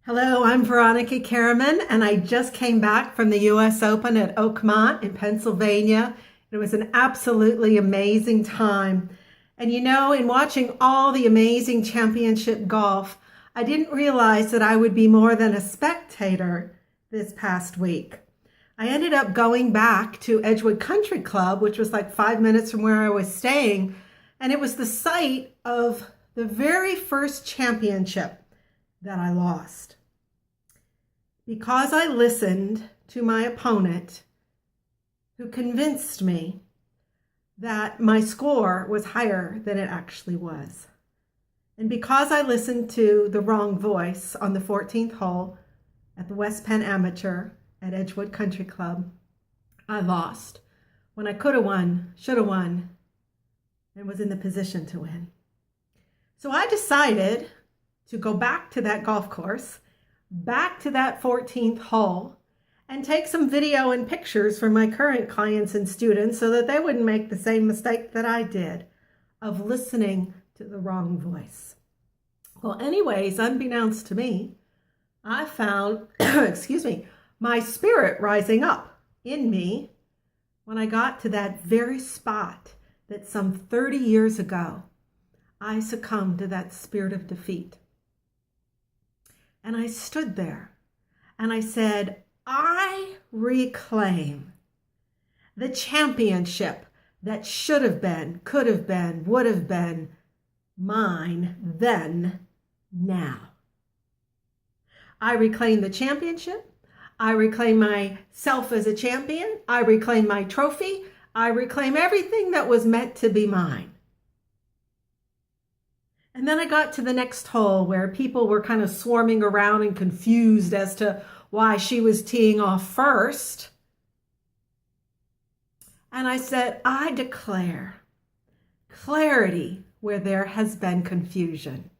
Hello, I'm Veronica Karaman, and I just came back from the U.S. Open at Oakmont in Pennsylvania. It was an absolutely amazing time. And in watching all the amazing championship golf, I didn't realize that I would be more than a spectator this past week. I ended up going back to Edgewood Country Club, which was like 5 minutes from where I was staying, and it was the site of the very first championship that I lost. Because I listened to my opponent, who convinced me that my score was higher than it actually was. And because I listened to the wrong voice on the 14th hole at the West Penn Amateur at Edgewood Country Club, I lost when I could have won, should have won, and was in the position to win. So I decided to go back to that golf course, back to that 14th hole, and take some video and pictures for my current clients and students so that they wouldn't make the same mistake that I did of listening to the wrong voice. Well, anyways, unbeknownst to me, I found, my spirit rising up in me when I got to that very spot that some 30 years ago, I succumbed to that spirit of defeat. And I stood there and I said, I reclaim the championship that should have been, could have been, would have been mine then, now. I reclaim the championship. I reclaim myself as a champion. I reclaim my trophy. I reclaim everything that was meant to be mine. And then I got to the next hole where people were kind of swarming around and confused as to why she was teeing off first. And I said, I declare clarity where there has been confusion.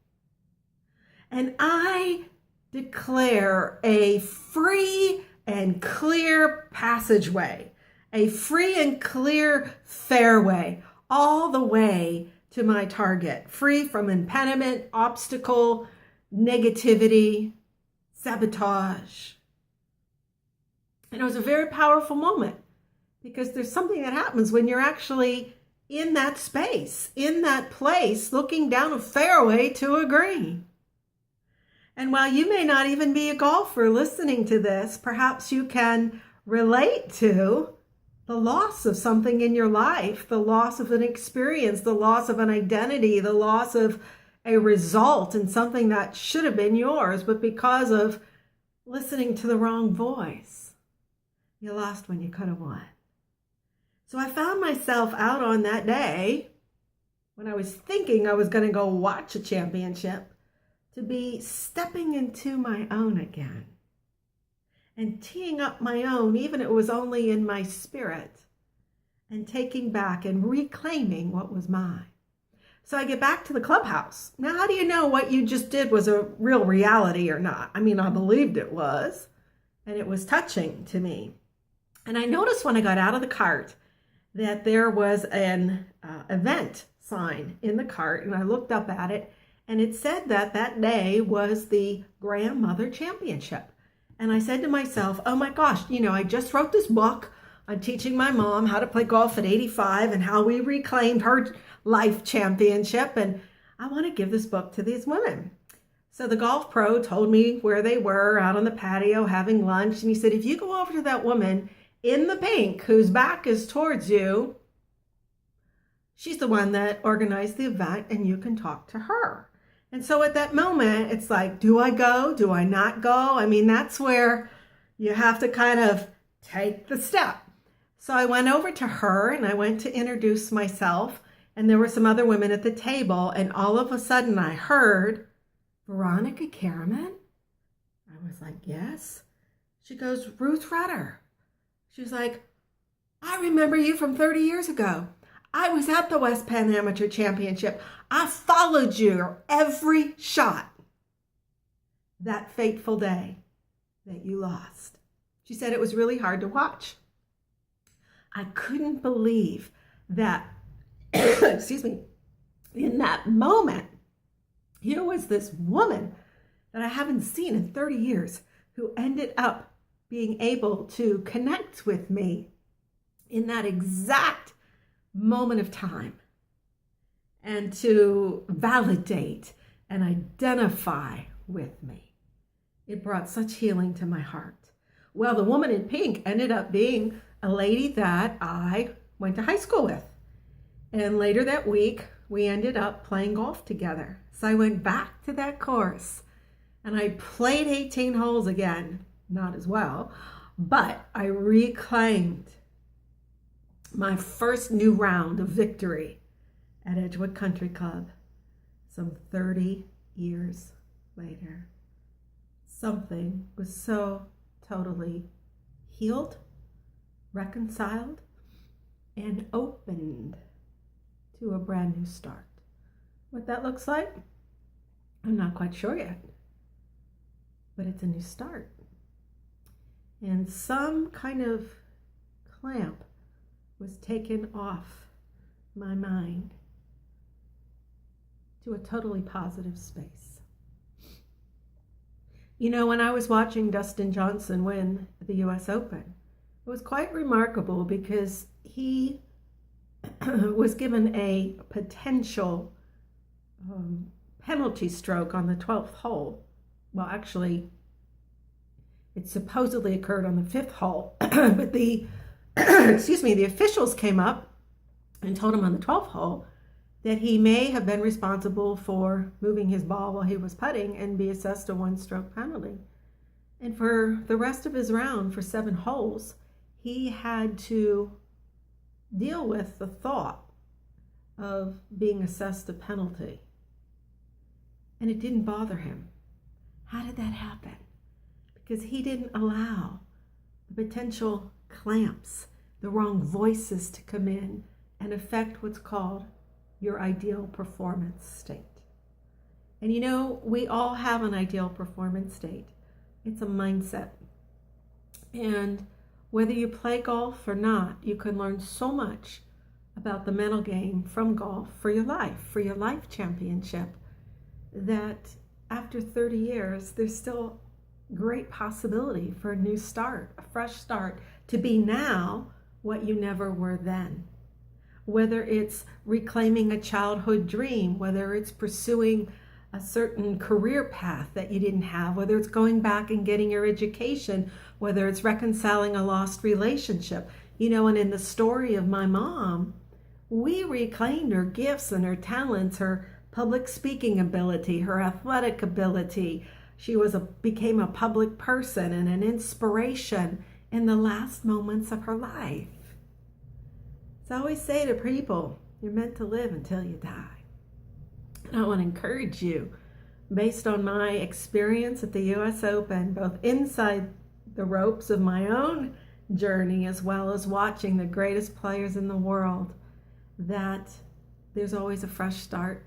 And I declare a free and clear passageway, a free and clear fairway all the way to my target, free from impediment, obstacle, negativity, sabotage. And it was a very powerful moment because there's something that happens when you're actually in that space, in that place, looking down a fairway to a green. And while you may not even be a golfer listening to this, perhaps you can relate to the loss of something in your life, the loss of an experience, the loss of an identity, the loss of a result in something that should have been yours, but because of listening to the wrong voice, you lost when you could have won. So I found myself out on that day when I was thinking I was going to go watch a championship to be stepping into my own again. And teeing up my own, even if it was only in my spirit, and taking back and reclaiming what was mine. So I get back to the clubhouse. Now, how do you know what you just did was a real reality or not? I mean, I believed it was, and it was touching to me. And I noticed when I got out of the cart that there was an event sign in the cart, and I looked up at it, and it said that that day was the Grandmother Championship. And I said to myself, oh my gosh, I just wrote this book on teaching my mom how to play golf at 85 and how we reclaimed her life championship. And I want to give this book to these women. So the golf pro told me where they were out on the patio having lunch. And he said, if you go over to that woman in the pink whose back is towards you, she's the one that organized the event and you can talk to her. And so at that moment, it's like, do I go? Do I not go? I mean, that's where you have to kind of take the step. So I went over to her and I went to introduce myself. And there were some other women at the table. And all of a sudden I heard, Veronica Karaman? I was like, yes. She goes, Ruth Rudder. She's like, I remember you from 30 years ago. I was at the West Penn Amateur Championship. I followed your every shot that fateful day that you lost. She said it was really hard to watch. I couldn't believe that, in that moment, here was this woman that I haven't seen in 30 years who ended up being able to connect with me in that exact moment of time and to validate and identify with me. It brought such healing to my heart. Well, the woman in pink ended up being a lady that I went to high school with. And later that week, we ended up playing golf together. So I went back to that course and I played 18 holes again. Not as well, but I reclaimed my first new round of victory at Edgewood Country Club some 30 years later. Something was so totally healed, reconciled, and opened to a brand new start. What that looks like, I'm not quite sure yet, but it's a new start. And some kind of clamp was taken off my mind to a totally positive space. You know, when I was watching Dustin Johnson win the US Open, it was quite remarkable because he was given a potential penalty stroke on the 12th hole. Well, actually, it supposedly occurred on the 5th hole, but the officials came up and told him on the 12th hole that he may have been responsible for moving his ball while he was putting and be assessed a 1-stroke penalty. And for the rest of his round, for 7 holes, he had to deal with the thought of being assessed a penalty. And it didn't bother him. How did that happen? Because he didn't allow the potential clamps, the wrong voices to come in and affect what's called your ideal performance state. And you know, we all have an ideal performance state. It's a mindset. And whether you play golf or not, you can learn so much about the mental game from golf for your life championship, that after 30 years, there's still great possibility for a new start, a fresh start, to be now what you never were then. Whether it's reclaiming a childhood dream, whether it's pursuing a certain career path that you didn't have, whether it's going back and getting your education, whether it's reconciling a lost relationship. You know, and in the story of my mom, we reclaimed her gifts and her talents, her public speaking ability, her athletic ability. She became a public person and an inspiration in the last moments of her life. So I always say to people, you're meant to live until you die. And I want to encourage you, based on my experience at the US Open, both inside the ropes of my own journey as well as watching the greatest players in the world, that there's always a fresh start.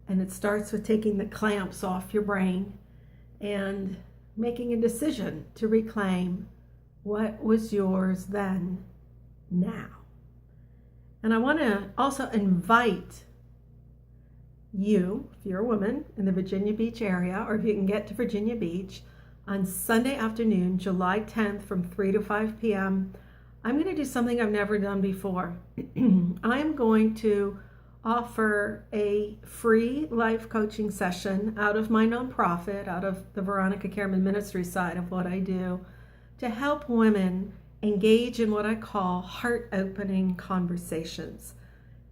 And it starts with taking the clamps off your brain and making a decision to reclaim what was yours then, now. And I want to also invite you, if you're a woman in the Virginia Beach area, or if you can get to Virginia Beach, on Sunday afternoon, July 10th from 3 to 5 p.m., I'm going to do something I've never done before. I am going to offer a free life coaching session out of my nonprofit, out of the Veronica Cameron Ministry side of what I do, to help women engage in what I call heart-opening conversations.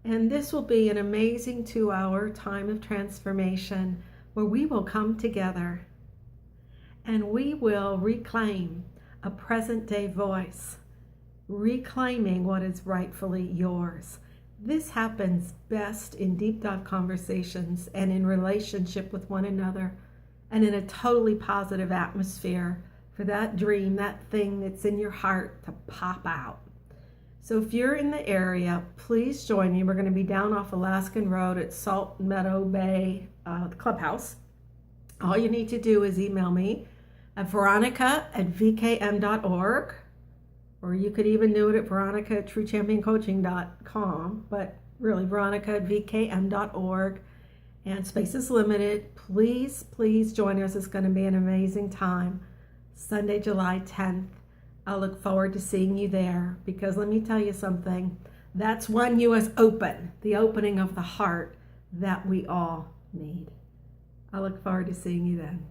And this will be an amazing 2-hour time of transformation where we will come together and we will reclaim a present-day voice, reclaiming what is rightfully yours. This happens best in deep dive conversations and in relationship with one another and in a totally positive atmosphere for that dream, that thing that's in your heart to pop out. So if you're in the area, please join me. We're going to be down off Alaskan Road at Salt Meadow Bay, the clubhouse. All you need to do is email me at veronica@vkm.org, or you could even do it at veronica@truechampioncoaching.com, but really veronica@vkm.org. and space is limited. Please, please join us. It's going to be an amazing time. Sunday, July 10th. I look forward to seeing you there, because let me tell you something. That's One U.S. Open, the opening of the heart that we all need. I look forward to seeing you then.